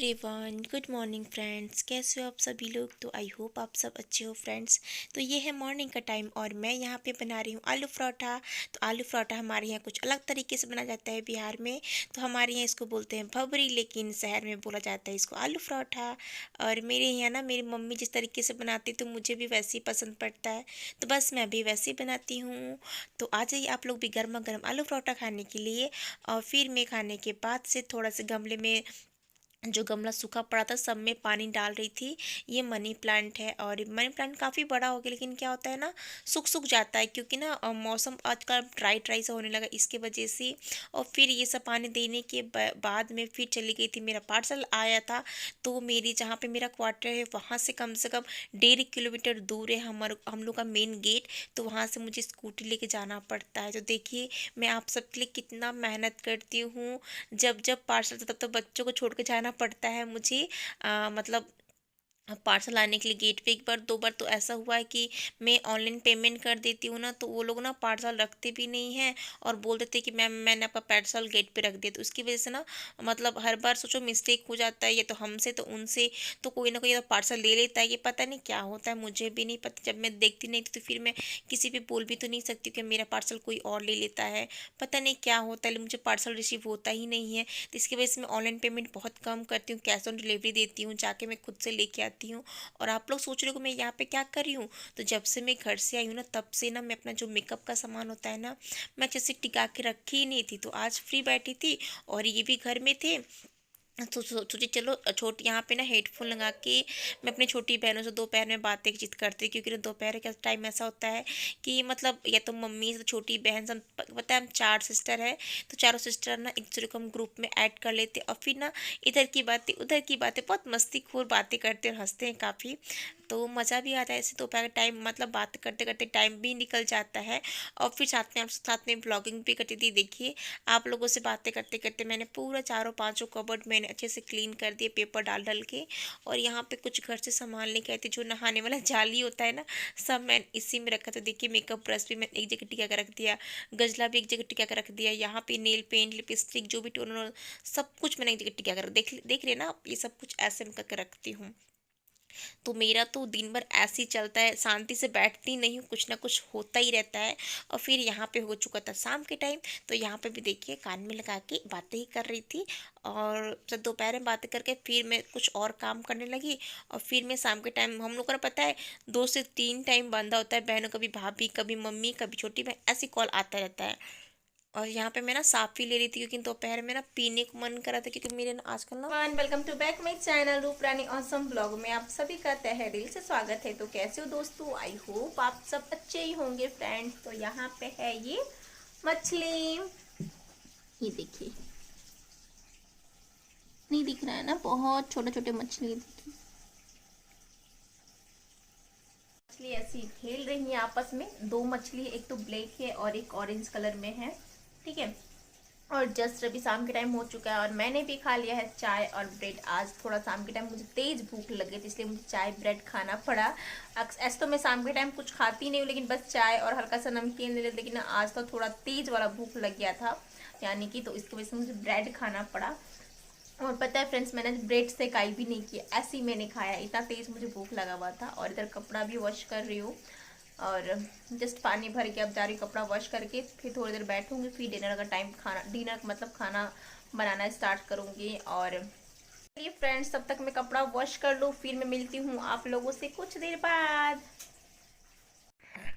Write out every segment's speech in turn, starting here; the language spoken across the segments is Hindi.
Everyone, good morning friends. कैसे हो आप सभी लोग? तो आई होप आप सब अच्छे हो फ्रेंड्स। तो ये है मॉर्निंग का टाइम और मैं यहाँ पे बना रही हूँ आलू पराठा। तो आलू पराठा हमारे यहाँ कुछ अलग तरीके से बना जाता है बिहार में। तो हमारे यहाँ इसको बोलते हैं भबरी, लेकिन शहर में बोला जाता है इसको आलू पराठा। और मेरे यहाँ ना मेरी मम्मी जिस तरीके से बनाती तो मुझे भी वैसे ही पसंद पड़ता है, तो बस मैं भी वैसे ही बनाती हूँ। तो आ जाइए आप लोग भी गर्मा गर्म आलू पराठा खाने के लिए। और फिर मैं खाने के बाद से थोड़ा सा गमले में, जो गमला सूखा पड़ा था, सब में पानी डाल रही थी। ये मनी प्लांट है और मनी प्लांट काफ़ी बड़ा हो गया, लेकिन क्या होता है ना, सूख जाता है क्योंकि ना मौसम आजकल ड्राई सा होने लगा, इसके वजह से। और फिर ये सब पानी देने के बाद में फिर चली गई थी। मेरा पार्सल आया था, तो मेरी जहाँ पे मेरा क्वार्टर है वहाँ से कम 1.5 किलोमीटर दूर है हम लोग का मेन गेट। तो वहाँ से मुझे स्कूटी लेके जाना पड़ता है। तो देखिए मैं आप सबके लिए कितना मेहनत करती हूँ। जब जब पार्सल तब तब बच्चों को छोड़ के जाना पड़ता है मुझे। मतलब पार्सल आने के लिए गेट पे एक बार दो बार तो ऐसा हुआ है कि मैं ऑनलाइन पेमेंट कर देती हूँ ना, तो वो लोग ना पार्सल रखते भी नहीं हैं और बोल देते हैं कि मैम मैंने आपका पार्सल गेट पे रख दिया। तो उसकी वजह से ना मतलब हर बार सोचो मिस्टेक हो जाता है, ये तो हमसे तो उनसे, तो कोई ना कोई तो पार्सल ले लेता है। ये पता नहीं क्या होता है, मुझे भी नहीं पता। जब मैं देखती नहीं थी तो फिर मैं किसी पे बोल भी तो नहीं सकती कि मेरा पार्सल कोई और ले लेता है। पता नहीं क्या होता है, मुझे पार्सल रिसीव होता ही नहीं है। तो इसकी वजह से मैं ऑनलाइन पेमेंट बहुत कम करती हूँ, कैश ऑन डिलीवरी देती हूँ, जाके मैं खुद से लेके आती हूँ। और आप लोग सोच रहे हो कि मैं यहाँ पे क्या कर रही हूँ? तो जब से मैं घर से आई हूँ ना, तब से ना मैं अपना जो मेकअप का सामान होता है ना, मैं अच्छे से टिका के रखी ही नहीं थी। तो आज फ्री बैठी थी और ये भी घर में थे, तो सोची चलो छोटी यहाँ पे ना हेडफोन लगा के मैं अपनी छोटी बहनों से दोपहर में बातें चित करती, क्योंकि ना दोपहर का टाइम ऐसा होता है कि मतलब या तो मम्मी से छोटी बहन सब, पता है हम 4 सिस्टर है, तो चारों सिस्टर ना एक दूसरे को हम ग्रुप में ऐड कर लेते और फिर ना इधर की बातें उधर की बातें, बहुत मस्तीखोर बातें करते और हंसते हैं काफ़ी। तो मज़ा भी आता है ऐसे दोपहर का टाइम, मतलब बात करते करते टाइम भी निकल जाता है। और फिर साथ में ब्लॉगिंग भी करती थी। देखिए आप लोगों से बातें करते करते मैंने पूरा चारों पांचों कबर्ड मैंने अच्छे से क्लीन कर दिए पेपर डाल डाल के। और यहाँ पे कुछ घर से सामान लेके आई थी, जो नहाने वाला जाली होता है ना, सब मैं इसी में रखा था। देखिए मेकअप ब्रश भी मैंने एक जगह टिका कर रख दिया, गजला भी एक जगह टिका कर रख दिया, यहाँ पे नेल पेंट लिपस्टिक जो भी टोनर सब कुछ मैंने एक जगह टिका कर, देख रहे ना आप, ये सब कुछ ऐसे में करके रखती हूँ। तो मेरा तो दिन भर ऐसे ही चलता है, शांति से बैठती नहीं हूँ, कुछ ना कुछ होता ही रहता है। और फिर यहाँ पे हो चुका था शाम के टाइम, तो यहाँ पे भी देखिए कान में लगा के बातें ही कर रही थी। और जब दोपहर में बातें करके फिर मैं कुछ और काम करने लगी। और फिर मैं शाम के टाइम, हम लोग का पता है 2 से 3 टाइम बंदा होता है, बहनों कभी भाभी कभी मम्मी कभी छोटी बहन, ऐसी कॉल आता रहता है। और यहाँ पे मैं ना साफ़ ही ले रही थी, क्योंकि दोपहर में ना पीने को मन करा था, क्योंकि मेरे ना आजकल ना welcome to back my channel Roop Rani awesome blog में आप सभी का तहे दिल से स्वागत है। तो कैसे हो दोस्तों? आई होप आप सब अच्छे ही होंगे फ्रेंड्स। तो यहाँ पे है ये मछली, ये देखिए, नहीं दिख रहा है ना, बहुत छोटे छोटे मछली देखिए। मछली ऐसी खेल रही है आपस में, 2 मछली, एक तो ब्लैक है और एक ऑरेंज कलर में है, ठीक है। और जस्ट अभी शाम के टाइम हो चुका है और मैंने भी खा लिया है चाय और ब्रेड। आज थोड़ा शाम के टाइम मुझे तेज भूख लगी थी, इसलिए मुझे चाय ब्रेड खाना पड़ा। ऐसे तो मैं शाम के टाइम कुछ खाती नहीं हूँ, लेकिन बस चाय और हल्का सा नमकीन ले लेती, लेकिन आज तो थोड़ा तेज वाला भूख लग गया था यानी कि, तो इसकी वजह से मुझे ब्रेड खाना पड़ा। और पता है फ्रेंड्स, मैंने ब्रेड से काई भी नहीं किया, ऐसे ही मैंने खाया, इतना तेज मुझे भूख लगा हुआ था। और इधर कपड़ा भी वॉश कर रही हूँ और जस्ट पानी भर के अब जा रही कपड़ा वॉश करके, फिर थोड़ी देर बैठूंगी, फिर डिनर का टाइम, डिनर मतलब खाना बनाना स्टार्ट करूंगी। और चलिए फ्रेंड्स, तब तक मैं कपड़ा वॉश कर लूँ, फिर मैं मिलती हूँ आप लोगों से कुछ देर बाद।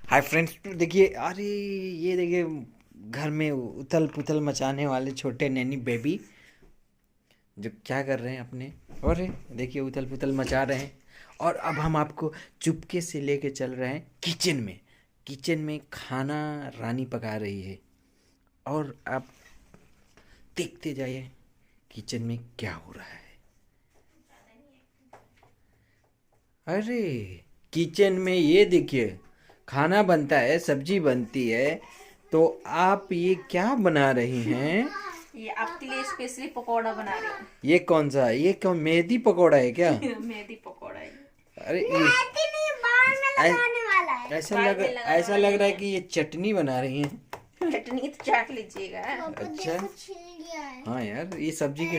हाय फ्रेंड्स, देखिए, अरे ये देखिए घर में उथल पुथल मचाने वाले छोटे नैनी बेबी जो क्या कर रहे हैं अपने, और देखिए उथल पुथल मचा रहे हैं। और अब हम आपको चुपके से लेके चल रहे हैं किचन में खाना रानी पका रही है। और आप देखते जाइए किचन में क्या हो रहा है। अरे किचन में ये देखिए खाना बनता है, सब्जी बनती है, तो आप ये क्या बना रही हैं? ये आपके लिए स्पेशली पकौड़ा बना रही हूँ। ये कौन सा, ये कौन मेहंदी पकौड़ा है क्या? मेहंदी पकौड़ा है। अरे ये ऐसा लग रहा है कि ये चटनी बना रही हैं। चटनी तो चाट लीजिएगा। अच्छा, हाँ यार, ये सब्जी के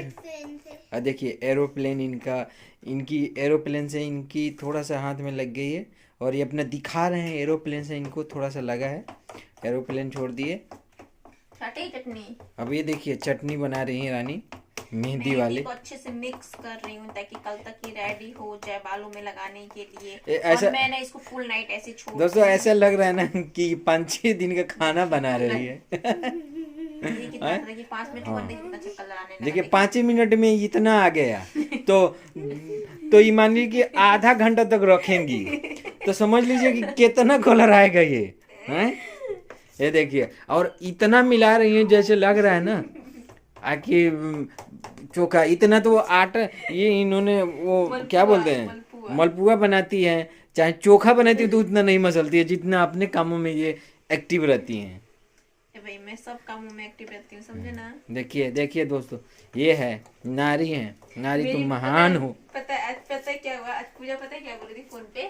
और देखिए एरोप्लेन इनका, इनकी एरोप्लेन से इनकी थोड़ा सा हाथ में लग गई है, और ये अपना दिखा रहे हैं एरोप्लेन से इनको थोड़ा सा लगा है। एरोप्लेन छोड़ दिए। चटनी। अब ये देखिए चटनी बना रही है रानी, मेहंदी मेहंदी वाली। को अच्छे से मिक्स कर रही हूँ ताकि कल तक ये रेडी हो जाए बालों में लगाने के लिए। ऐसा और मैंने इसको फुल नाइट ऐसे छोड़ दोस्तों ऐसा लग रहा है ना कि 5-6 दिन का खाना बना रही है। कितना देखिए 5 मिनट हाँ। में कितना अच्छा कलर आने लगा। देखिए 5 मिनट में इतना आ गया, तो ये मान लीजिए कि आधा घंटा तक रखेंगी तो समझ लीजिए कि कितना कलर आएगा ये हैं। ये देखिए, और इतना मिला रही है जैसे लग रहा है ना आकि चोखा। इतना तो आटा ये इन्होंने वो क्या बोलते हैं मलपुआ बनाती है, चाहे चोखा बनाती है तो उतना नहीं मसलती है जितना अपने कामों में ये एक्टिव रहती हैं। भाई मैं सब कामों में एक्टिव रहती हूँ, समझे ना। देखिए देखिए दोस्तों, ये है नारी है, नारी तुम महान हो। पता है क्या हुआ आज पूजा, पता है क्या बोल रही थी फोन पे।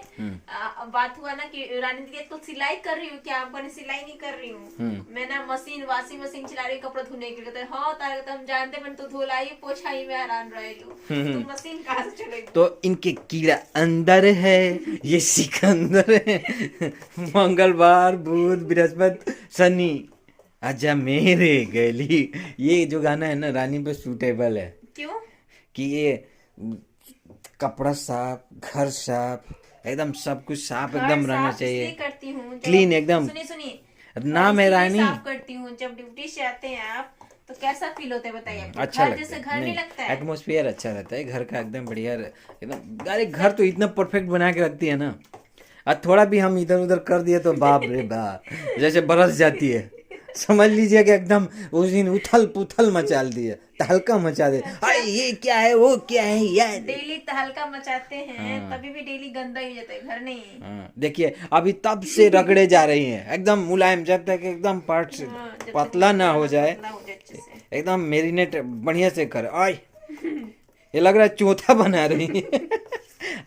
बात हुआ ना कि रानी दीदी तो सिलाई कर रही हूँ क्या, आपको सिलाई नहीं कर रही हूँ मैं ना, मशीन वॉशिंग मशीन चला रही हूँ कपड़ा धोने के लिए। हाँ तारे तो हम जानते मैंने तो धोलाई पोछाई में हैरान रहे तो मशीन कहाँ से चलेगी। तो इनके कीड़ा अंदर है, ये सिकंदर है। मंगलवार बुध बृहस्पति शनि आजा मेरे गली, ये जो गाना है ना रानी पे सूटेबल है। क्यों कि ये कपड़ा साफ, घर साफ, एकदम सब कुछ साफ एकदम रहना चाहिए, करती हूँ क्लीन एकदम। सुनिए नाम है रानी। साफ करती हूँ जब ड्यूटी से आते हैं आप तो कैसा फील होता है बताइए आपको? अच्छा घर लगता जैसे है, घर नहीं लगता है? एटमोस्फियर अच्छा रहता है घर का एकदम बढ़िया एकदम। अरे घर तो इतना परफेक्ट बना के रखती है ना, और थोड़ा भी हम इधर उधर कर दिए तो बाप रे बाप जैसे बरस जाती है। समझ लीजिए कि एकदम उस दिन उथल पुथल मचा दिए, तहलका मचा दे। अरे ये क्या है वो क्या है यार, डेली तहलका मचाते हैं तभी भी डेली गंदा ही हो जाता है घर नहीं। देखिए अभी तब से रगड़े जा रही हैं एकदम मुलायम, जब तक एकदम पार्ट पतला ना हो जाए, एकदम मेरिनेट बढ़िया से कर। आय ये लग रहा है चौथा बना रही है।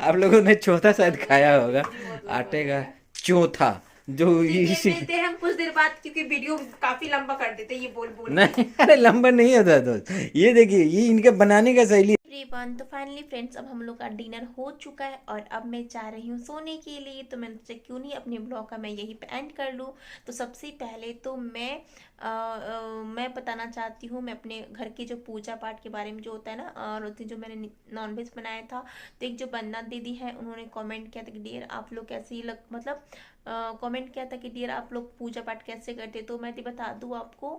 आप लोगों ने चौथा शायद खाया होगा, आटे का चौथा जो मिलते हैं हम कुछ देर बाद क्योंकि वीडियो काफी लंबा कर देते ये बोल नहीं, अरे लंबा नहीं होता दोस्त। ये देखिए ये इनके बनाने का शैली। एवरीवन, तो फाइनली फ्रेंड्स अब हम लोग का डिनर हो चुका है और अब मैं जा रही हूँ सोने के लिए। तो मैंने सोचा क्यों नहीं अपने ब्लॉग का मैं यहीं पे एंड कर लूँ। तो सबसे पहले तो मैं बताना चाहती हूँ मैं अपने घर की जो पूजा पाठ के बारे में जो होता है ना, और जो मैंने नॉनवेज बनाया था तो एक जो बन्ना दीदी है उन्होंने कमेंट किया था कि डियर आप लोग कैसे ही मतलब कमेंट किया था कि डियर आप लोग पूजा पाठ कैसे करते। तो मैं बता दूँ आपको,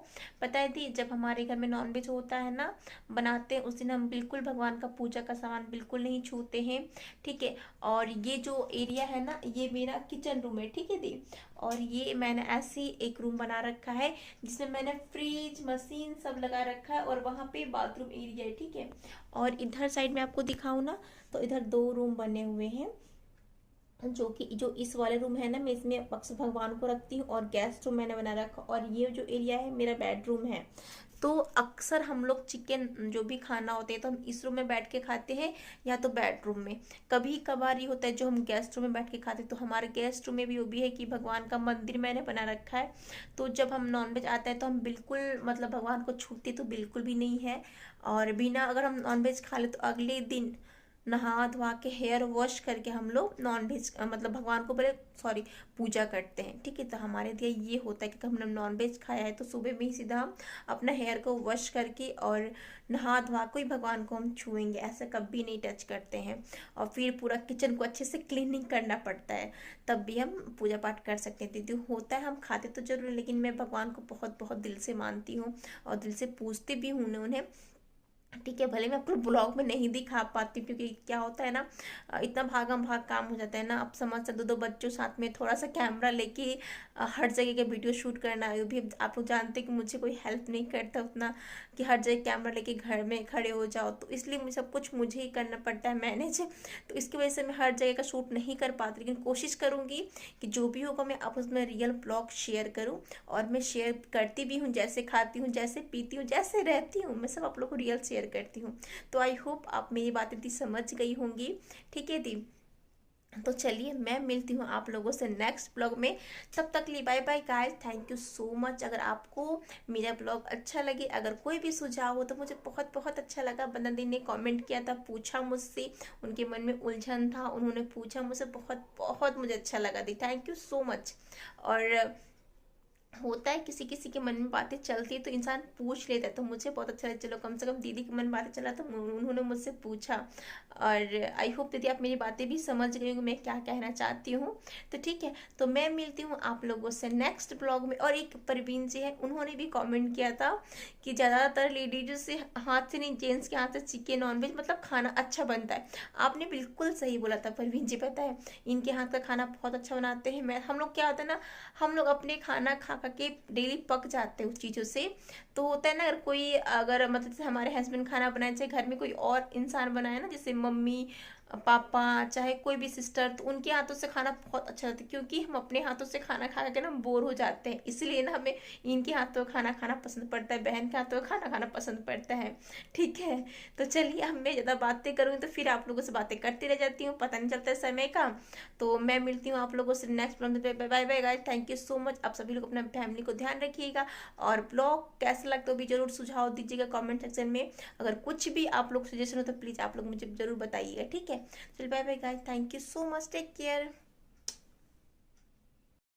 पता है दी जब हमारे घर में नॉनवेज होता है ना बनाते हैं उस दिन हम बिल्कुल भगवान का पूजा का सामान बिल्कुल नहीं छूते हैं, ठीक है। और ये जो एरिया है ना ये मेरा किचन रूम है, ठीक है दी। और ये मैंने ऐसे ही एक रूम बना रखा है जिसमें मैंने फ्रिज मशीन सब लगा रखा है और वहाँ पे बाथरूम एरिया है, ठीक है। और इधर साइड में आपको दिखाऊँ ना तो इधर 2 रूम बने हुए हैं, जो इस वाले रूम है ना मैं इसमें अक्सर भगवान को रखती हूँ और गेस्ट रूम मैंने बना रखा। और ये जो एरिया है मेरा बेडरूम है। तो अक्सर हम लोग चिकन जो भी खाना होता है तो हम इस रूम में बैठ के खाते हैं या तो बेडरूम में। कभी कभार ये होता है जो हम गेस्ट रूम में बैठ के खाते हैं, तो हमारे गेस्ट रूम में भी वो भी है कि भगवान का मंदिर मैंने बना रखा है। तो जब हम नॉनवेज आता है तो हम बिल्कुल मतलब भगवान को छूते तो बिल्कुल भी नहीं है। और बिना अगर हम नॉनवेज खा ले तो अगले दिन नहा धोवा के हेयर वॉश करके हम लोग नॉनवेज मतलब भगवान को बोले सॉरी पूजा करते हैं, ठीक है। तो हमारे लिए ये होता है कि हमने नॉनवेज खाया है तो सुबह में ही सीधा हम अपना हेयर को वॉश करके और नहा धोवा को ही भगवान को हम छुएंगे, ऐसा कभी नहीं टच करते हैं। और फिर पूरा किचन को अच्छे से क्लीनिंग करना पड़ता है तब भी हम पूजा पाठ कर सकते हैं। दीदी होता है हम खाते तो जरूर, लेकिन मैं भगवान को बहुत बहुत दिल से मानती हूँ और दिल से पूजती भी हूँ उन्हें, ठीक है। भले मैं आपको ब्लॉग में नहीं दिखा पाती क्योंकि क्या होता है ना इतना भागम भाग काम हो जाता है ना, आप समझ सकते 2 बच्चों साथ में थोड़ा सा कैमरा लेके हर जगह का वीडियो शूट करना, ये भी आप लोग जानते हैं कि मुझे कोई हेल्प नहीं करता उतना कि हर जगह कैमरा लेके घर में खड़े हो जाओ, तो इसलिए मुझे सब कुछ मुझे ही करना पड़ता है मैनेज। तो इसकी वजह से मैं हर जगह का शूट नहीं कर पाती, लेकिन कोशिश करूँगी कि जो भी होगा मैं आप उसमें रियल ब्लॉग शेयर करूँ। और मैं शेयर करती भी हूँ, जैसे खाती हूँ जैसे पीती हूँ जैसे रहती हूँ मैं सब आप लोग को रियल शेयर करती हूँ। तो आई होप आप मेरी बातें दी समझ गई होंगी, ठीक है दी। तो चलिए मैं मिलती हूँ आप लोगों से नेक्स्ट ब्लॉग में। तब तक के लिए bye bye guys, thank you so much. अगर आपको मेरा ब्लॉग अच्छा लगे, अगर कोई भी सुझाव हो तो मुझे बहुत बहुत अच्छा लगा। बंदर ने कमेंट किया था, पूछा मुझसे, उनके मन में उलझन था, उन्होंने पूछा मुझसे, बहुत बहुत मुझे अच्छा लगा दी, थैंक यू सो मच। और होता है किसी किसी के मन में बातें चलती है तो इंसान पूछ लेता है, तो मुझे बहुत अच्छा लगा, चलो कम से कम दीदी के मन में बातें चला तो उन्होंने मुझसे पूछा। और आई होप दीदी आप मेरी बातें भी समझ गई होंगी मैं क्या कहना चाहती हूँ। तो ठीक है, तो मैं मिलती हूँ आप लोगों से नेक्स्ट ब्लॉग में। और एक परवीन जी है, उन्होंने भी कमेंट किया था कि ज़्यादातर लेडीज से हाथ से नहीं, जेंट्स के हाथ से चिकन नॉनवेज मतलब खाना अच्छा बनता है। आपने बिल्कुल सही बोला था परवीन जी, पता है इनके हाथ का खाना बहुत अच्छा बनाते हैं। मैं हम लोग क्या होता है ना, हम लोग अपने खाना खा खा के डेली पक जाते हैं उस चीज़ों से। तो होता है ना, अगर कोई, अगर मतलब जैसे हमारे हस्बैंड खाना बनाए, चाहे घर में कोई और इंसान बनाए ना, जैसे मम्मी पापा चाहे कोई भी सिस्टर, तो उनके हाथों से खाना बहुत अच्छा लगता है, क्योंकि हम अपने हाथों से खाना खा के ना बोर हो जाते हैं, इसलिए ना हमें इनके हाथों का खाना खाना पसंद पड़ता है, बहन के हाथों का खाना खाना पसंद पड़ता है। ठीक है, तो चलिए अब मैं ज़्यादा बातें करूँगी तो फिर आप लोगों से बातें करती रह जाती हूँ, पता नहीं चलता है समय का। तो मैं मिलती हूँ आप लोगों से नेक्स्ट ब्लॉग में। Bye bye guys, thank you so much. आप सभी लोग अपना फैमिली को ध्यान रखिएगा, और ब्लॉग कैसा लगता है भी जरूर सुझाव दीजिएगा कमेंट सेक्शन में। अगर कुछ भी आप लोग सजेशन हो तो प्लीज़ आप लोग मुझे जरूर बताइएगा, ठीक है। चल bye bye guys, thank you so much, take care.